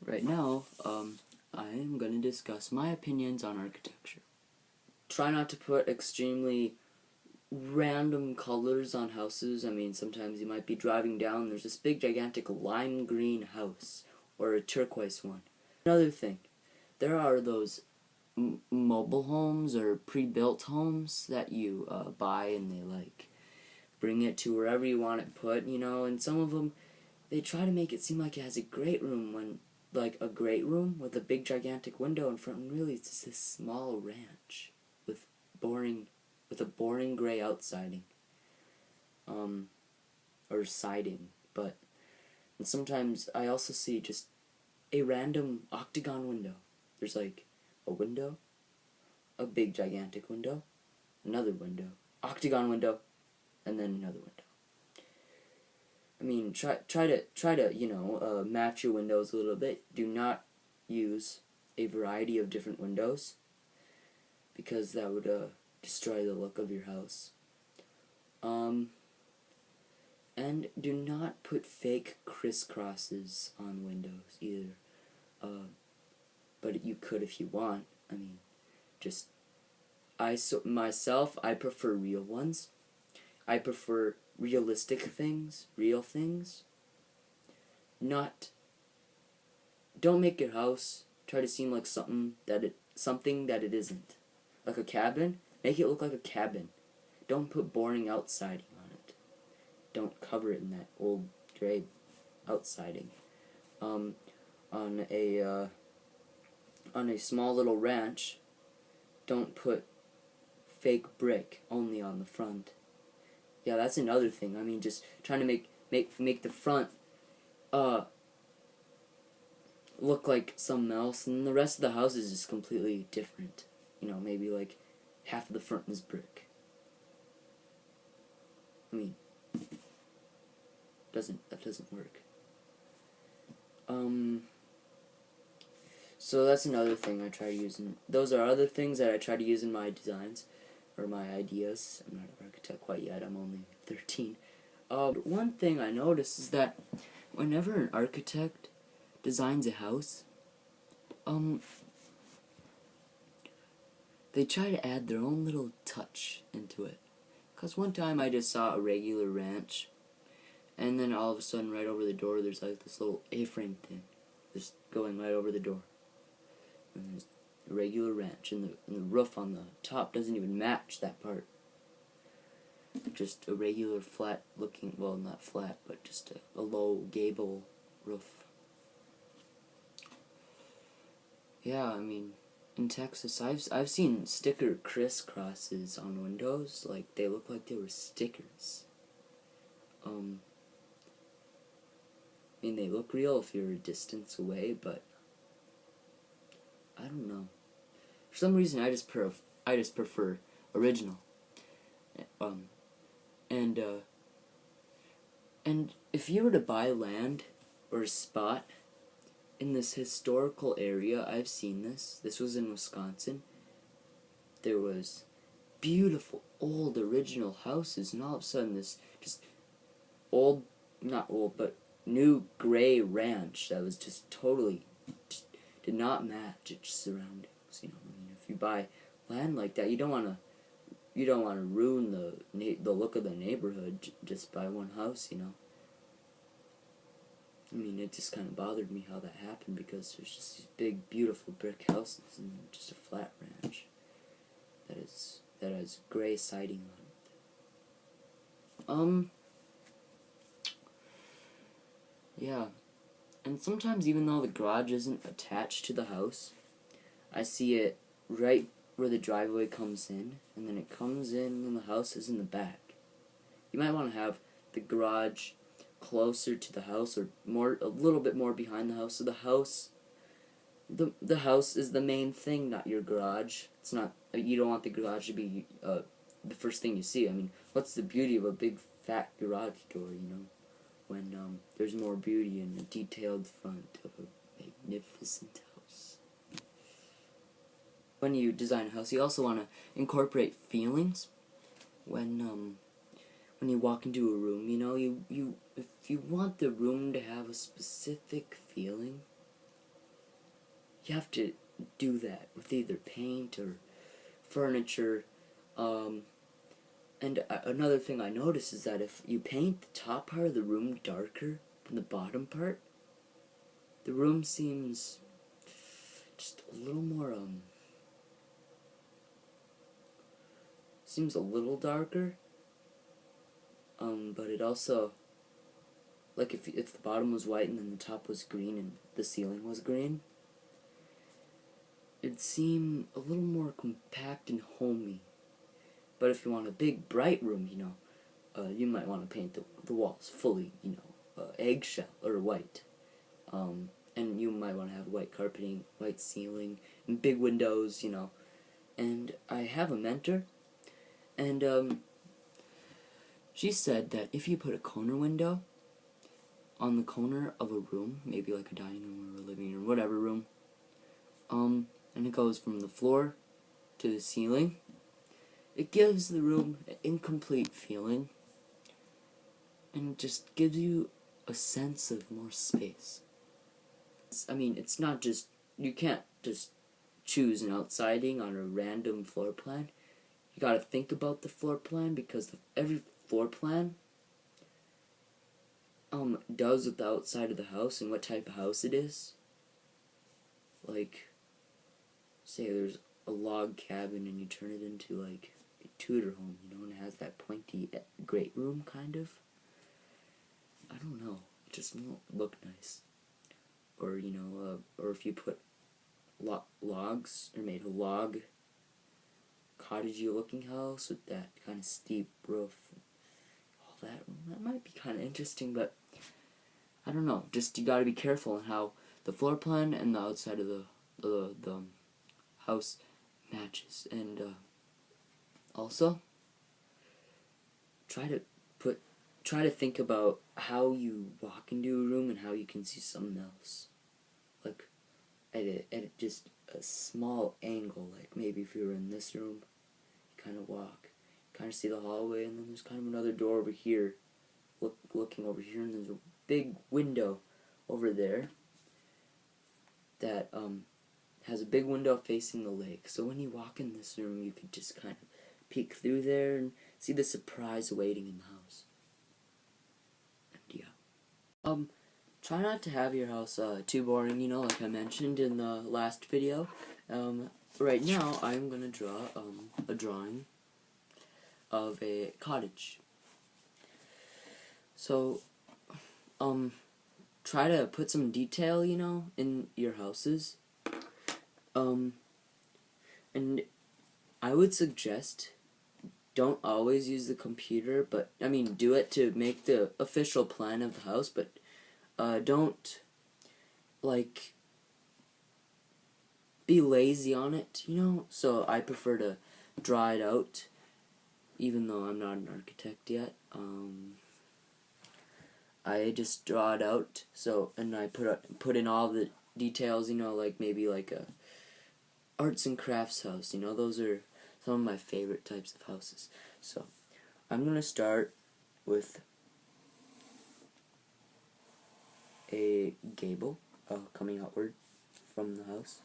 Right now, I am going to discuss my opinions on architecture. Try not to put extremely random colors on houses. I mean, sometimes you might be driving down, there's this big gigantic lime green house, or a turquoise one. Another thing, there are those mobile homes or pre-built homes that you buy, and they bring it to wherever you want it put, and some of them, they try to make it seem like it has a great room when, a great room with a big gigantic window in front, and really it's just this small ranch with a boring gray outsiding, or siding. And sometimes I also see just a random octagon window. There's a window, a big gigantic window, another window, octagon window, and then another window. I mean, try to match your windows a little bit. Do not use a variety of different windows, because that would destroy the look of your house. And do not put fake crisscrosses on windows either. But you could if you want. I mean, myself, I prefer real ones. I prefer realistic things, real things. Don't make your house try to seem like something that it isn't. Like a cabin, make it look like a cabin. Don't put boring outsiding on it. Don't cover it in that old gray outsiding. On a small little ranch, don't put fake brick only on the front. Yeah, that's another thing. I mean, just trying to make the front look like something else, and the rest of the house is just completely different. Maybe half of the front is brick. I mean, that doesn't work. So that's another thing I try to use those are other things that I try to use in my designs, or my ideas. I'm not an architect quite yet, I'm only 13. One thing I noticed is that whenever an architect designs a house, they try to add their own little touch into it. Because one time I just saw a regular ranch, and then all of a sudden right over the door there's this little A-frame thing just going right over the door. And there's a regular ranch, and the roof on the top doesn't even match that part. Just a regular flat looking, well, not flat, but just a low gable roof. Yeah, I mean, in Texas, I've seen sticker crisscrosses on windows. They look like they were stickers. I mean, they look real if you're a distance away, but I don't know. For some reason, I just prefer original. And if you were to buy land or a spot in this historical area, I've seen this. This was in Wisconsin. There was beautiful old original houses, and all of a sudden this just old, not old, but new gray ranch that was just totally did not match its surroundings. I mean, if you buy land like that, you don't want to ruin the look of the neighborhood just by one house. I mean, it just kind of bothered me how that happened, because there's just these big, beautiful brick houses and just a flat ranch that has gray siding on it. Yeah. And sometimes, even though the garage isn't attached to the house, I see it right where the driveway comes in, and then it comes in and the house is in the back. You might want to have the garage closer to the house, or a little bit more behind the house. So the house is the main thing, not your garage. It's not. You don't want the garage to be the first thing you see. I mean, what's the beauty of a big fat garage door? When there's more beauty in a detailed front of a magnificent house. When you design a house, you also want to incorporate feelings. When you walk into a room, if you want the room to have a specific feeling, you have to do that with either paint or furniture. And another thing I noticed is that if you paint the top part of the room darker than the bottom part, the room seems just a little more, seems a little darker. But it also, like if the bottom was white and then the top was green and the ceiling was green, it'd seem a little more compact and homey. But if you want a big, bright room, you might want to paint the walls fully, eggshell or white. And you might want to have white carpeting, white ceiling, and big windows, And I have a mentor, and she said that if you put a corner window on the corner of a room, maybe like a dining room or a living room, whatever room, and it goes from the floor to the ceiling, it gives the room an incomplete feeling, and just gives you a sense of more space. It's not just, you can't just choose an outsiding on a random floor plan. You gotta think about the floor plan, because every floor plan does with the outside of the house and what type of house it is. Like, say there's a log cabin and you turn it into like a Tudor home, and it has that pointy great room kind of. I don't know, it just won't look nice. Or or if you put logs, or made a log cottagey looking house with that kind of steep roof, all that might be kind of interesting, but I don't know, just you gotta be careful on how the floor plan and the outside of the house matches. And also try to think about how you walk into a room and how you can see something else, like at just a small angle. Like maybe if you were in this room, you kind of walk, kind of see the hallway, and then there's kind of another door over here, looking over here, and there's a big window over there that has a big window facing the lake. So when you walk in this room, you could just kind of peek through there and see the surprise awaiting in the house. And yeah. Try not to have your house too boring, like I mentioned in the last video. Right now, I'm going to draw a drawing of a cottage. So, try to put some detail, in your houses. And I would suggest, don't always use the computer, but, do it to make the official plan of the house, but don't, be lazy on it, So I prefer to draw it out, even though I'm not an architect yet. I just draw it out, and I put in all the details, maybe like a arts and crafts house, those are some of my favorite types of houses. So, I'm going to start with a gable coming outward from the house.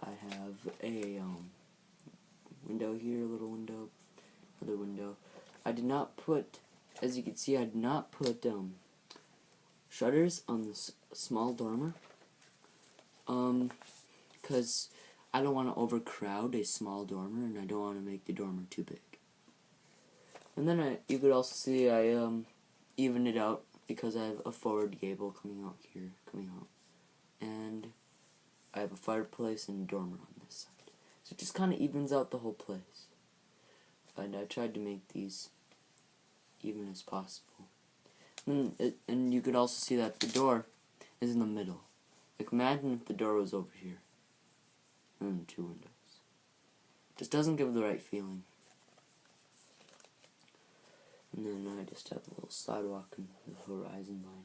I have a window here, a little window, another window. I did not put, as you can see, I did not put shutters on this small dormer, because I don't want to overcrowd a small dormer, and I don't want to make the dormer too big. And then you could also see I even it out, because I have a forward gable coming out here, and I have a fireplace and a dormer on this side. So it just kind of evens out the whole place. And I tried to make these even as possible. And you could also see that the door is in the middle. Like imagine if the door was over here. And 2 windows. Just doesn't give the right feeling. And then I just have a little sidewalk and the horizon line.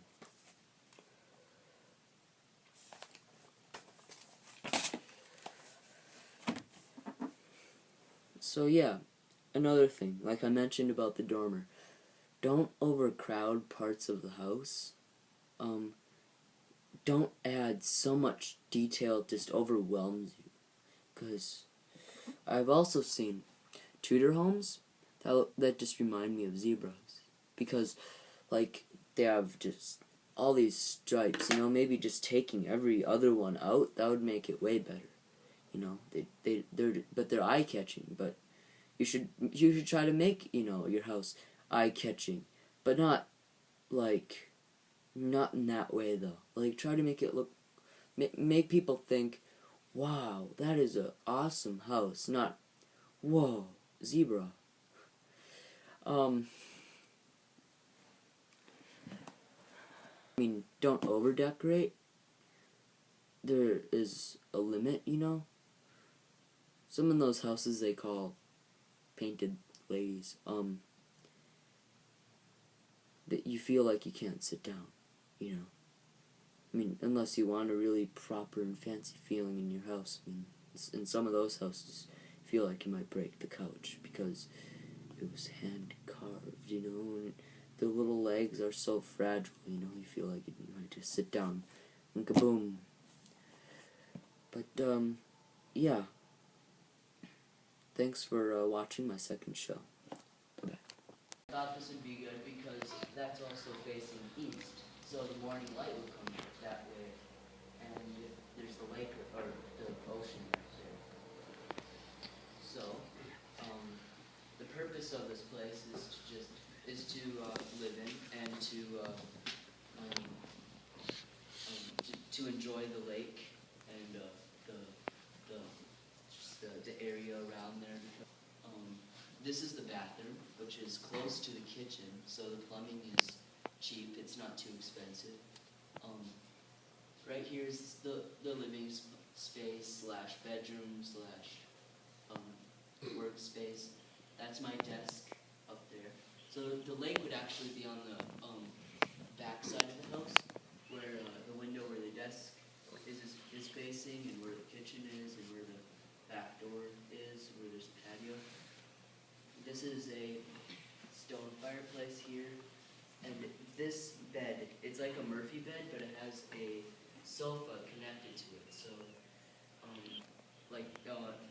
So yeah, another thing, like I mentioned about the dormer. don't overcrowd parts of the house. Don't add so much detail it just overwhelms you. Because I've also seen Tudor homes that just remind me of zebras. Because, like, they have just all these stripes, maybe just taking every other one out, that would make it way better. They're eye-catching, but you should try to make, your house eye-catching, but not in that way though. Like, try to make it look, make people think, wow, that is an awesome house, not, whoa, zebra. Don't over-decorate. There is a limit, Some of those houses they call painted ladies, that you feel like you can't sit down, unless you want a really proper and fancy feeling in your house. In some of those houses, you feel like you might break the couch because it was hand carved, and the little legs are so fragile, you feel like you might just sit down and kaboom. But, yeah. Thanks for watching my second show. Bye-bye. I thought this would be good because that's also facing east, so the morning light will come that way, and there's the lake or the ocean right there. So, the purpose of this place is to live in and to enjoy the lake and the area around there. This is the bathroom, which is close to the kitchen, so the plumbing is cheap. It's not too expensive. Right here is the living space / bedroom / workspace. That's my desk up there. So the lake would actually be on the back side of the house, where the window where the desk is facing, and where the kitchen is, and where the back door is, where there's a patio. This is a stone fireplace here, and this bed, it's like a Murphy bed, but it has a sofa connected to it. So,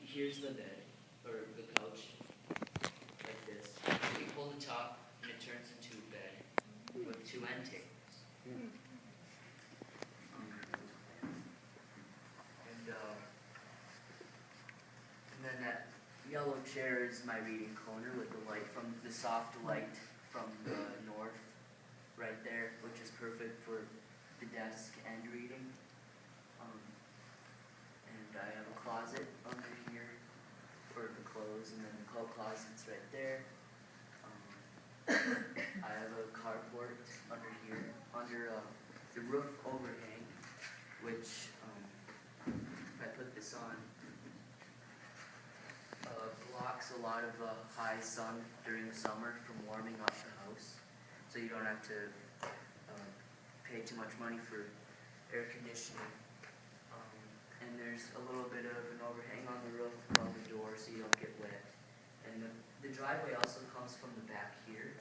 here's the bed, or the couch, like this. You pull the top, and it turns into a bed with 2 end tables. And then that yellow chair is my reading corner with the soft light from the north right there, which is perfect for the desk and reading. And I have a closet under here for the clothes, and then the coat closet's right there. I have a carport under here, under the roof overhang, which, if I put this on, blocks a lot of high sun during the summer from warming up the house, so you don't have to pay too much money for air conditioning. And there's a little bit of an overhang on the roof above the door so you don't get wet. And the driveway also comes from the back here.